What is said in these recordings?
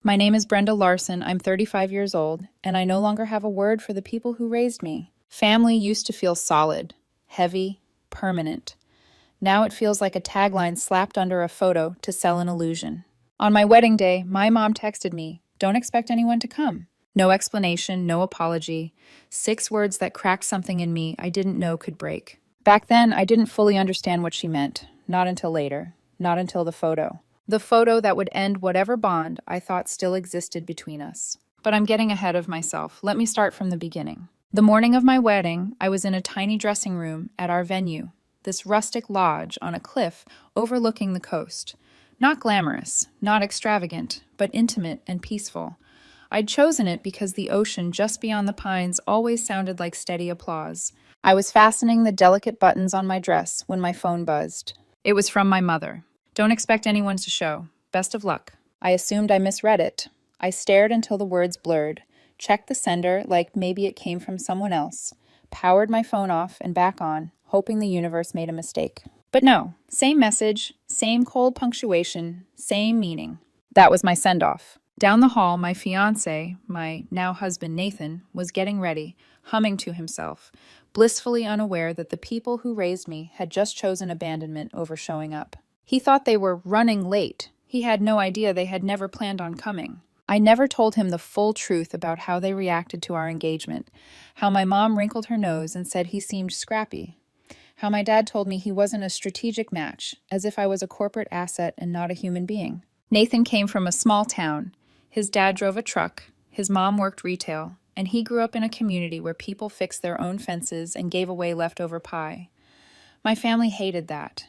My name is Brenda Larson. I'm 35 years old, and I no longer have a word for the people who raised me. Family used to feel solid, heavy, permanent. Now it feels like a tagline slapped under a photo to sell an illusion. On my wedding day, my mom texted me, "Don't expect anyone to come." No explanation, no apology. 6 words that cracked something in me I didn't know could break. Back then, I didn't fully understand what she meant. Not until later. Not until the photo. The photo that would end whatever bond I thought still existed between us. But I'm getting ahead of myself. Let me start from the beginning. The morning of my wedding, I was in a tiny dressing room at our venue, this rustic lodge on a cliff overlooking the coast. Not glamorous, not extravagant, but intimate and peaceful. I'd chosen it because the ocean just beyond the pines always sounded like steady applause. I was fastening the delicate buttons on my dress when my phone buzzed. It was from my mother. "Don't expect anyone to show. Best of luck." I assumed I misread it. I stared until the words blurred, checked the sender like maybe it came from someone else, powered my phone off and back on, hoping the universe made a mistake. But no, same message, same cold punctuation, same meaning. That was my send-off. Down the hall, my fiancé, my now husband Nathan, was getting ready, humming to himself, blissfully unaware that the people who raised me had just chosen abandonment over showing up. He thought they were running late. He had no idea they had never planned on coming. I never told him the full truth about how they reacted to our engagement, how my mom wrinkled her nose and said he seemed scrappy, how my dad told me he wasn't a strategic match, as if I was a corporate asset and not a human being. Nathan came from a small town. His dad drove a truck, his mom worked retail, and he grew up in a community where people fixed their own fences and gave away leftover pie. My family hated that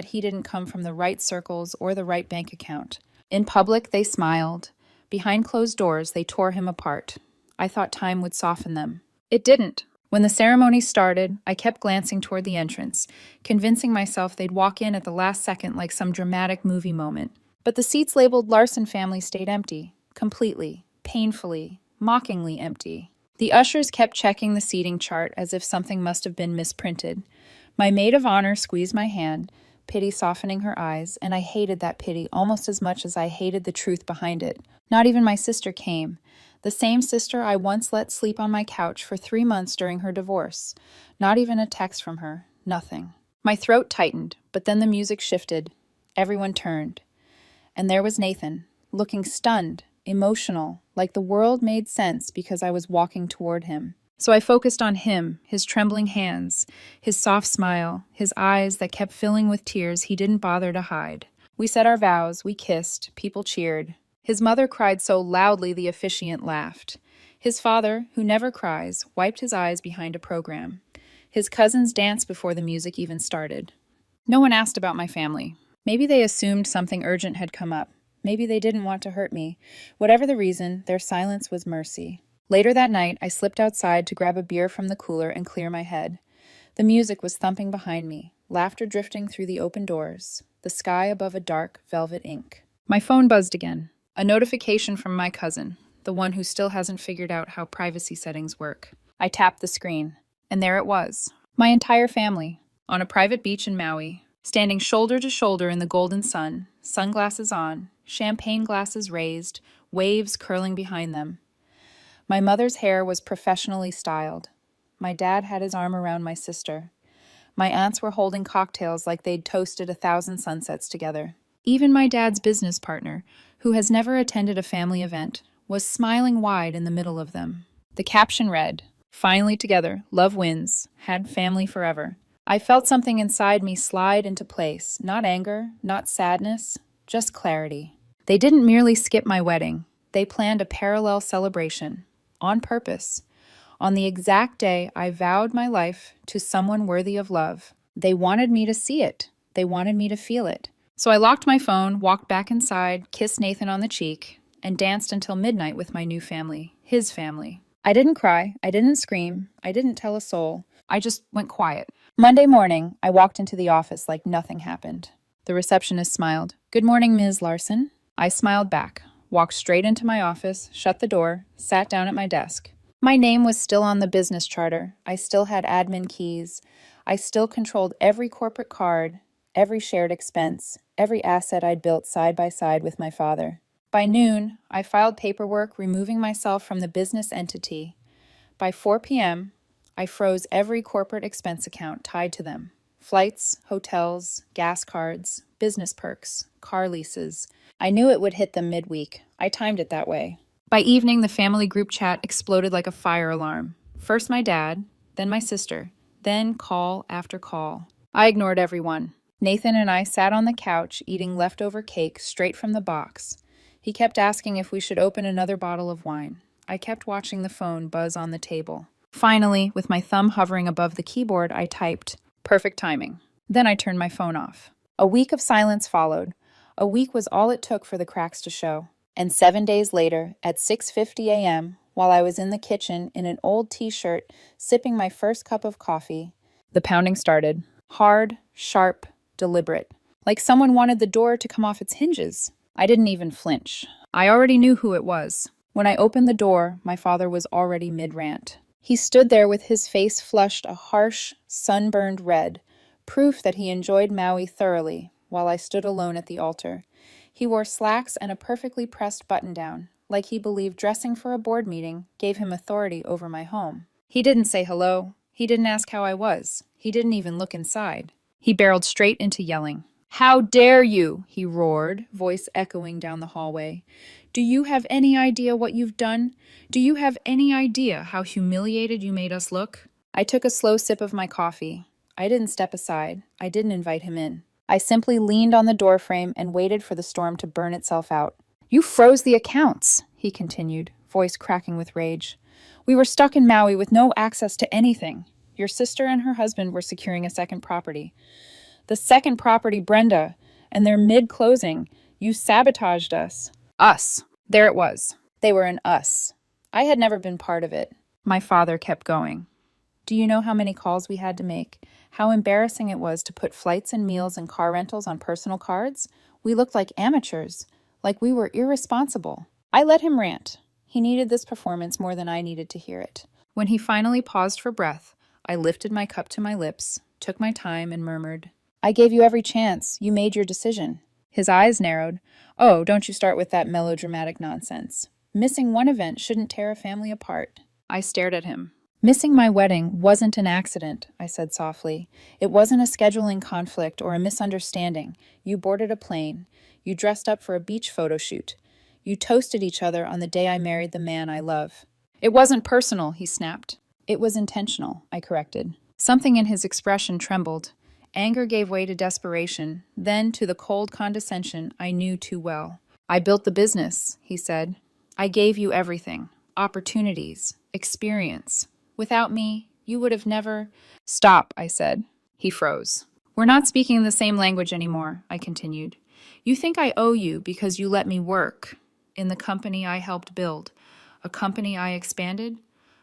he didn't come from the right circles or the right bank account. In public, they smiled. Behind closed doors, they tore him apart. I thought time would soften them. It didn't. When the ceremony started, I kept glancing toward the entrance, convincing myself they'd walk in at the last second like some dramatic movie moment. But the seats labeled Larson family stayed empty, completely, painfully, mockingly empty. The ushers kept checking the seating chart as if something must have been misprinted. My maid of honor squeezed my hand, pity softening her eyes, and I hated that pity almost as much as I hated the truth behind it. Not even my sister came, the same sister I once let sleep on my couch for 3 months during her divorce. Not even a text from her, nothing. My throat tightened, but then the music shifted. Everyone turned. And there was Nathan, looking stunned, emotional, like the world made sense because I was walking toward him. So I focused on him, his trembling hands, his soft smile, his eyes that kept filling with tears he didn't bother to hide. We said our vows, we kissed, people cheered. His mother cried so loudly the officiant laughed. His father, who never cries, wiped his eyes behind a program. His cousins danced before the music even started. No one asked about my family. Maybe they assumed something urgent had come up. Maybe they didn't want to hurt me. Whatever the reason, their silence was mercy. Later that night, I slipped outside to grab a beer from the cooler and clear my head. The music was thumping behind me, laughter drifting through the open doors, the sky above a dark velvet ink. My phone buzzed again. A notification from my cousin, the one who still hasn't figured out how privacy settings work. I tapped the screen, and there it was. My entire family, on a private beach in Maui, standing shoulder to shoulder in the golden sun, sunglasses on, champagne glasses raised, waves curling behind them. My mother's hair was professionally styled. My dad had his arm around my sister. My aunts were holding cocktails like they'd toasted 1,000 sunsets together. Even my dad's business partner, who has never attended a family event, was smiling wide in the middle of them. The caption read, "Finally together, love wins, had family forever." I felt something inside me slide into place, not anger, not sadness, just clarity. They didn't merely skip my wedding. They planned a parallel celebration. On purpose. On the exact day I vowed my life to someone worthy of love. They wanted me to see it. They wanted me to feel it. So I locked my phone, walked back inside, kissed Nathan on the cheek, and danced until midnight with my new family, his family. I didn't cry. I didn't scream. I didn't tell a soul. I just went quiet. Monday morning, I walked into the office like nothing happened. The receptionist smiled. "Good morning, Ms. Larson." I smiled back, walked straight into my office, shut the door, sat down at my desk. My name was still on the business charter. I still had admin keys. I still controlled every corporate card, every shared expense, every asset I'd built side by side with my father. By noon, I filed paperwork removing myself from the business entity. By 4 p.m., I froze every corporate expense account tied to them. Flights, hotels, gas cards, business perks, car leases. I knew it would hit them midweek. I timed it that way. By evening, the family group chat exploded like a fire alarm. First my dad, then my sister, then call after call. I ignored everyone. Nathan and I sat on the couch eating leftover cake straight from the box. He kept asking if we should open another bottle of wine. I kept watching the phone buzz on the table. Finally, with my thumb hovering above the keyboard, I typed, "Perfect timing." Then I turned my phone off. A week of silence followed. A week was all it took for the cracks to show. And 7 days later, at 6:50 a.m., while I was in the kitchen in an old t-shirt, sipping my first cup of coffee, the pounding started. Hard, sharp, deliberate. Like someone wanted the door to come off its hinges. I didn't even flinch. I already knew who it was. When I opened the door, my father was already mid-rant. He stood there with his face flushed a harsh, sunburned red, proof that he enjoyed Maui thoroughly, while I stood alone at the altar. He wore slacks and a perfectly pressed button-down, like he believed dressing for a board meeting gave him authority over my home. He didn't say hello. He didn't ask how I was. He didn't even look inside. He barreled straight into yelling. "How dare you?" he roared, voice echoing down the hallway. "Do you have any idea what you've done? Do you have any idea how humiliated you made us look?" I took a slow sip of my coffee. I didn't step aside. I didn't invite him in. I simply leaned on the doorframe and waited for the storm to burn itself out. "You froze the accounts," he continued, voice cracking with rage. "We were stuck in Maui with no access to anything. Your sister and her husband were securing a second property. The second property, Brenda, and they're mid-closing. You sabotaged us." Us. There it was. They were an us. I had never been part of it. My father kept going. "Do you know how many calls we had to make? How embarrassing it was to put flights and meals and car rentals on personal cards? We looked like amateurs, like we were irresponsible." I let him rant. He needed this performance more than I needed to hear it. When he finally paused for breath, I lifted my cup to my lips, took my time, and murmured, "I gave you every chance. You made your decision." His eyes narrowed. "Oh, don't you start with that melodramatic nonsense. Missing one event shouldn't tear a family apart." I stared at him. "Missing my wedding wasn't an accident," I said softly. "It wasn't a scheduling conflict or a misunderstanding. You boarded a plane. You dressed up for a beach photo shoot. You toasted each other on the day I married the man I love." "It wasn't personal," he snapped. "It was intentional," I corrected. Something in his expression trembled. Anger gave way to desperation, then to the cold condescension I knew too well. "I built the business," he said. "I gave you everything. Opportunities. Experience. Without me, you would have never—" "Stop," I said. He froze. "We're not speaking the same language anymore," I continued. "You think I owe you because you let me work in the company I helped build, a company I expanded,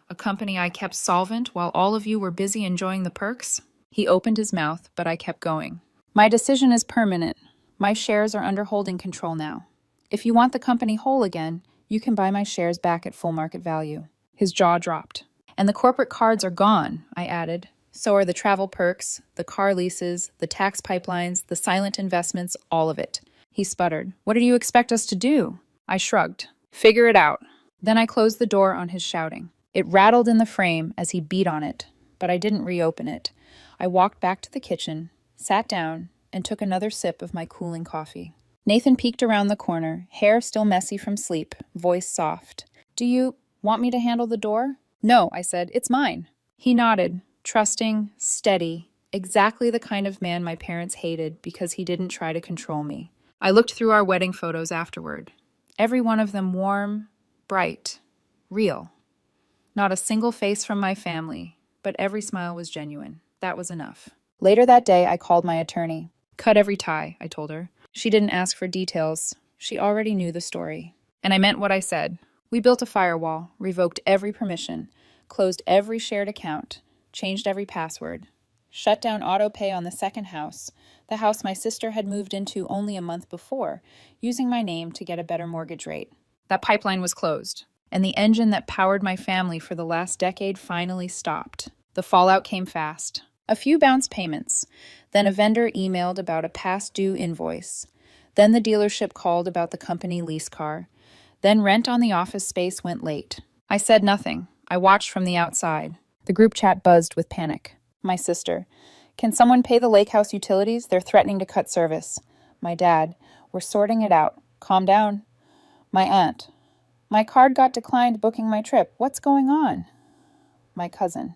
a company I kept solvent while all of you were busy enjoying the perks?" He opened his mouth, but I kept going. "My decision is permanent. My shares are under holding control now. If you want the company whole again, you can buy my shares back at full market value." His jaw dropped. "And the corporate cards are gone," I added. "So are the travel perks, the car leases, the tax pipelines, the silent investments, all of it." He sputtered. "What do you expect us to do?" I shrugged. "Figure it out." Then I closed the door on his shouting. It rattled in the frame as he beat on it, but I didn't reopen it. I walked back to the kitchen, sat down, and took another sip of my cooling coffee. Nathan peeked around the corner, hair still messy from sleep, voice soft. "Do you want me to handle the door?" "No," I said. "It's mine." He nodded, trusting, steady, exactly the kind of man my parents hated because he didn't try to control me. I looked through our wedding photos afterward. Every one of them warm, bright, real. Not a single face from my family, but every smile was genuine. That was enough. Later that day, I called my attorney. "Cut every tie," I told her. She didn't ask for details. She already knew the story. And I meant what I said. We built a firewall, revoked every permission, closed every shared account, changed every password, shut down autopay on the second house, the house my sister had moved into only a month before, using my name to get a better mortgage rate. That pipeline was closed, and the engine that powered my family for the last decade finally stopped. The fallout came fast. A few bounced payments. Then a vendor emailed about a past due invoice. Then the dealership called about the company lease car. Then rent on the office space went late. I said nothing. I watched from the outside. The group chat buzzed with panic. My sister. Can someone pay the lake house utilities? They're threatening to cut service. My dad. We're sorting it out. Calm down. My aunt. My card got declined booking my trip. What's going on? My cousin.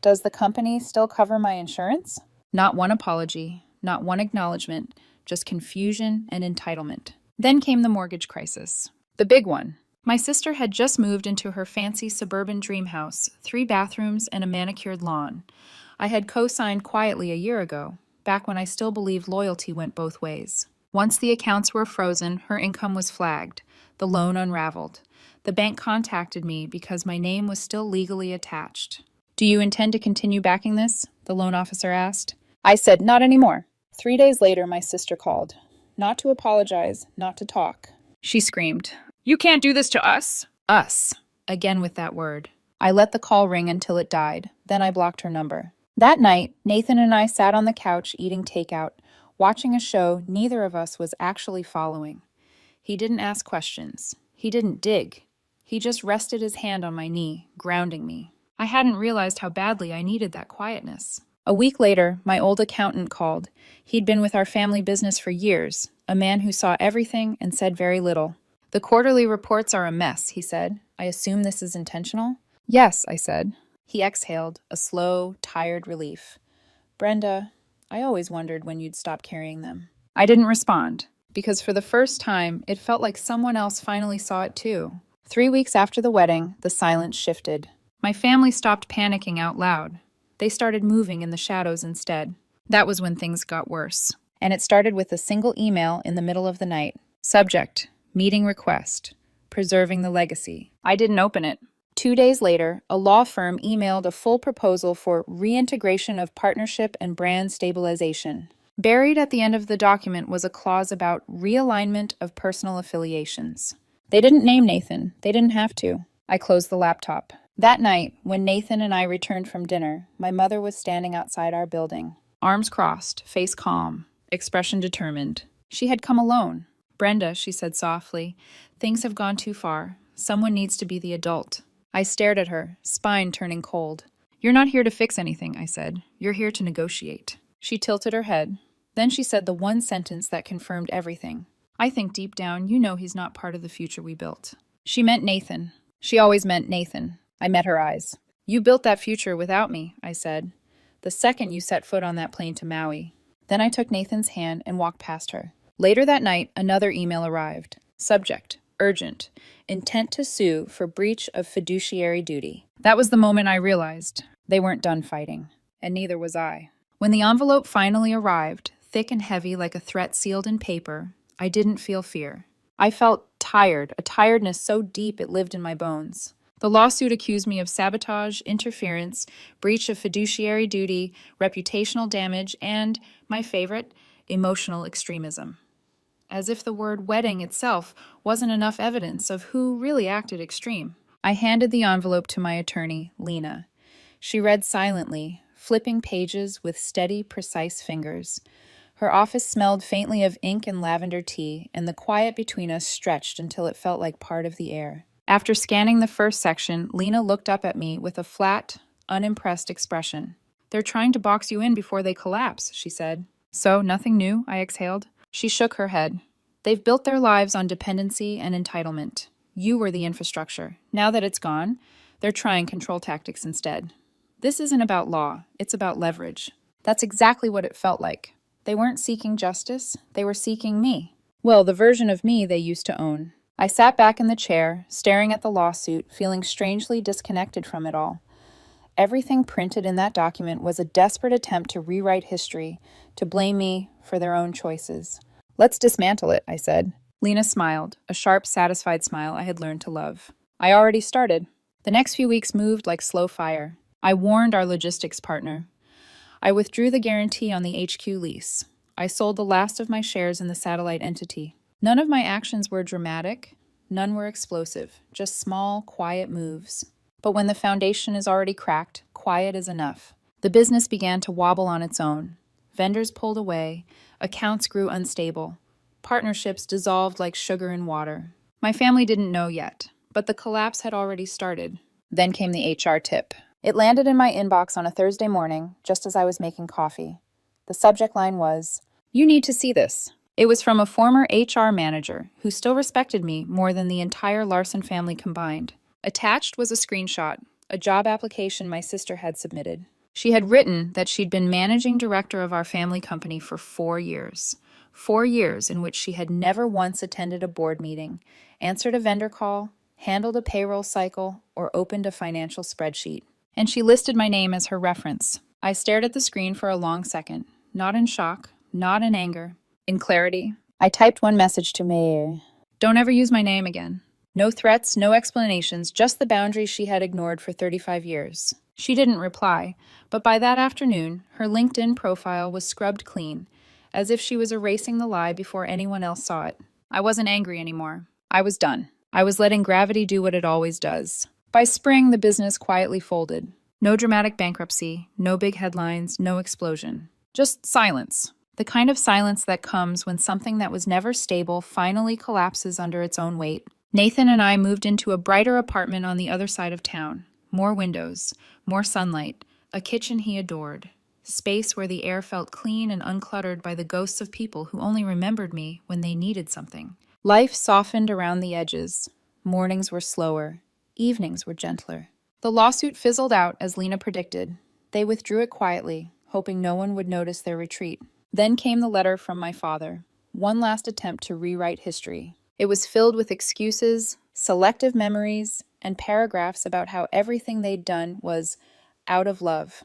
Does the company still cover my insurance? Not one apology, not one acknowledgement, just confusion and entitlement. Then came the mortgage crisis. The big one. My sister had just moved into her fancy suburban dream house, 3 bathrooms and a manicured lawn. I had co-signed quietly a year ago, back when I still believed loyalty went both ways. Once the accounts were frozen, her income was flagged. The loan unraveled. The bank contacted me because my name was still legally attached. Do you intend to continue backing this? The loan officer asked. I said, not anymore. 3 days later, my sister called. Not to apologize, not to talk. She screamed, You can't do this to us. Us. Again with that word. I let the call ring until it died. Then I blocked her number. That night, Nathan and I sat on the couch eating takeout, watching a show neither of us was actually following. He didn't ask questions. He didn't dig. He just rested his hand on my knee, grounding me. I hadn't realized how badly I needed that quietness. A week later, my old accountant called. He'd been with our family business for years, a man who saw everything and said very little. The quarterly reports are a mess, he said. I assume this is intentional? Yes, I said. He exhaled, a slow, tired relief. Brenda, I always wondered when you'd stop carrying them. I didn't respond, because for the first time, it felt like someone else finally saw it too. 3 weeks after the wedding, the silence shifted. My family stopped panicking out loud. They started moving in the shadows instead. That was when things got worse. And it started with a single email in the middle of the night. Subject, meeting request, preserving the legacy. I didn't open it. 2 days later, a law firm emailed a full proposal for reintegration of partnership and brand stabilization. Buried at the end of the document was a clause about realignment of personal affiliations. They didn't name Nathan. They didn't have to. I closed the laptop. That night, when Nathan and I returned from dinner, my mother was standing outside our building. Arms crossed, face calm, expression determined. She had come alone. Brenda, she said softly, things have gone too far. Someone needs to be the adult. I stared at her, spine turning cold. You're not here to fix anything, I said. You're here to negotiate. She tilted her head. Then she said the one sentence that confirmed everything. I think deep down you know he's not part of the future we built. She meant Nathan. She always meant Nathan. I met her eyes. You built that future without me, I said. The second you set foot on that plane to Maui. Then I took Nathan's hand and walked past her. Later that night, another email arrived. Subject, urgent. Intent to sue for breach of fiduciary duty. That was the moment I realized they weren't done fighting, and neither was I. When the envelope finally arrived, thick and heavy like a threat sealed in paper, I didn't feel fear. I felt tired, a tiredness so deep it lived in my bones. The lawsuit accused me of sabotage, interference, breach of fiduciary duty, reputational damage, and, my favorite, emotional extremism. As if the word wedding itself wasn't enough evidence of who really acted extreme. I handed the envelope to my attorney, Lena. She read silently, flipping pages with steady, precise fingers. Her office smelled faintly of ink and lavender tea, and the quiet between us stretched until it felt like part of the air. After scanning the first section, Lena looked up at me with a flat, unimpressed expression. They're trying to box you in before they collapse, she said. So, nothing new, I exhaled. She shook her head. They've built their lives on dependency and entitlement. You were the infrastructure. Now that it's gone, they're trying control tactics instead. This isn't about law, it's about leverage. That's exactly what it felt like. They weren't seeking justice, they were seeking me. Well, the version of me they used to own. I sat back in the chair, staring at the lawsuit, feeling strangely disconnected from it all. Everything printed in that document was a desperate attempt to rewrite history, to blame me for their own choices. Let's dismantle it, I said. Lena smiled, a sharp, satisfied smile I had learned to love. I already started. The next few weeks moved like slow fire. I warned our logistics partner. I withdrew the guarantee on the HQ lease. I sold the last of my shares in the satellite entity. None of my actions were dramatic. None were explosive. Just small, quiet moves. But when the foundation is already cracked, quiet is enough. The business began to wobble on its own. Vendors pulled away. Accounts grew unstable. Partnerships dissolved like sugar in water. My family didn't know yet, but the collapse had already started. Then came the HR tip. It landed in my inbox on a Thursday morning, just as I was making coffee. The subject line was, "You need to see this." It was from a former HR manager who still respected me more than the entire Larson family combined. Attached was a screenshot, a job application my sister had submitted. She had written that she'd been managing director of our family company for 4 years. 4 years in which she had never once attended a board meeting, answered a vendor call, handled a payroll cycle, or opened a financial spreadsheet. And she listed my name as her reference. I stared at the screen for a long second, not in shock, not in anger, in clarity. I typed one message to Mayor. Don't ever use my name again. No threats, no explanations, just the boundaries she had ignored for 35 years. She didn't reply, but by that afternoon, her LinkedIn profile was scrubbed clean, as if she was erasing the lie before anyone else saw it. I wasn't angry anymore. I was done. I was letting gravity do what it always does. By spring, the business quietly folded. No dramatic bankruptcy, no big headlines, no explosion. Just silence. The kind of silence that comes when something that was never stable finally collapses under its own weight. Nathan and I moved into a brighter apartment on the other side of town. More windows, more sunlight, a kitchen he adored. Space where the air felt clean and uncluttered by the ghosts of people who only remembered me when they needed something. Life softened around the edges. Mornings were slower. Evenings were gentler. The lawsuit fizzled out as Lena predicted. They withdrew it quietly, hoping no one would notice their retreat. Then came the letter from my father. One last attempt to rewrite history. It was filled with excuses, selective memories, and paragraphs about how everything they'd done was out of love.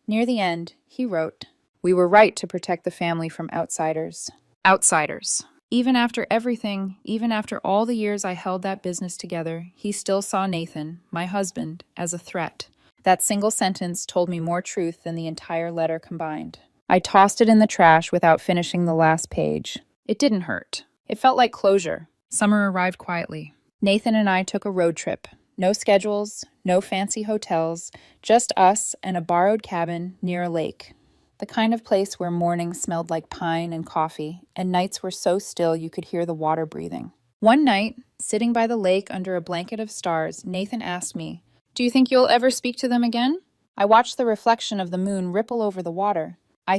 Near the end, he wrote, "We were right to protect the family from outsiders." Outsiders. Even after everything, even after all the years I held that business together, he still saw Nathan, my husband, as a threat. That single sentence told me more truth than the entire letter combined. I tossed it in the trash without finishing the last page. It didn't hurt. It felt like closure. Summer arrived quietly. Nathan and I took a road trip. No schedules, no fancy hotels, just us and a borrowed cabin near a lake. The kind of place where mornings smelled like pine and coffee, and nights were so still you could hear the water breathing. One night, sitting by the lake under a blanket of stars, Nathan asked me, "Do you think you'll ever speak to them again?" I watched the reflection of the moon ripple over the water. I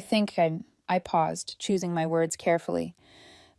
paused, choosing my words carefully.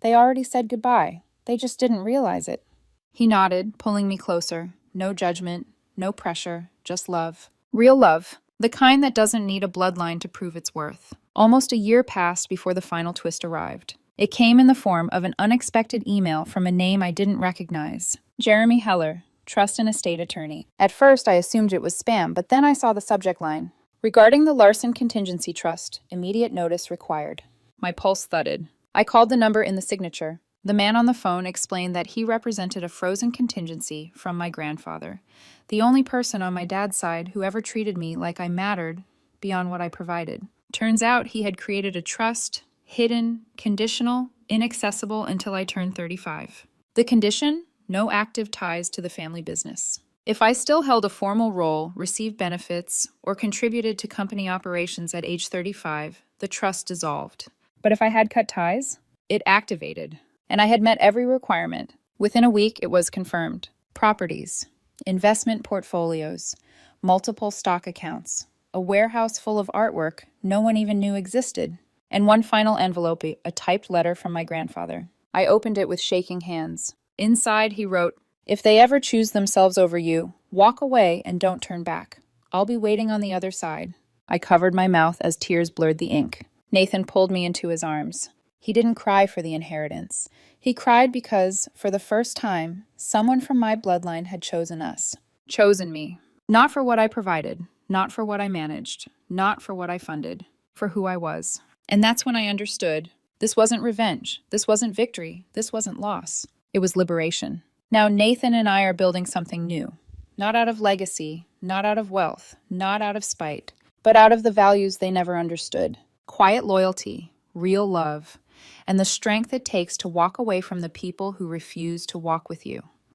They already said goodbye. They just didn't realize it. He nodded, pulling me closer. No judgment, no pressure, just love. Real love. The kind that doesn't need a bloodline to prove its worth. Almost a year passed before the final twist arrived. It came in the form of an unexpected email from a name I didn't recognize. Jeremy Heller, trust and estate attorney. At first, I assumed it was spam, but then I saw the subject line. Regarding the Larson Contingency Trust, immediate notice required. My pulse thudded. I called the number in the signature. The man on the phone explained that he represented a frozen contingency from my grandfather, the only person on my dad's side who ever treated me like I mattered beyond what I provided. Turns out he had created a trust, hidden, conditional, inaccessible until I turned 35. The condition? No active ties to the family business. If I still held a formal role, received benefits, or contributed to company operations at age 35, the trust dissolved. But if I had cut ties, it activated. And I had met every requirement. Within a week, it was confirmed. Properties, investment portfolios, multiple stock accounts, a warehouse full of artwork no one even knew existed, and one final envelope, a typed letter from my grandfather. I opened it with shaking hands. Inside, he wrote, "If they ever choose themselves over you, walk away and don't turn back. I'll be waiting on the other side." I covered my mouth as tears blurred the ink. Nathan pulled me into his arms. He didn't cry for the inheritance. He cried because, for the first time, someone from my bloodline had chosen us. Chosen me. Not for what I provided, not for what I managed, not for what I funded, for who I was. And that's when I understood. This wasn't revenge. This wasn't victory. This wasn't loss. It was liberation. Now Nathan and I are building something new. Not out of legacy, not out of wealth, not out of spite, but out of the values they never understood. Quiet loyalty, real love, and the strength it takes to walk away from the people who refuse to walk with you.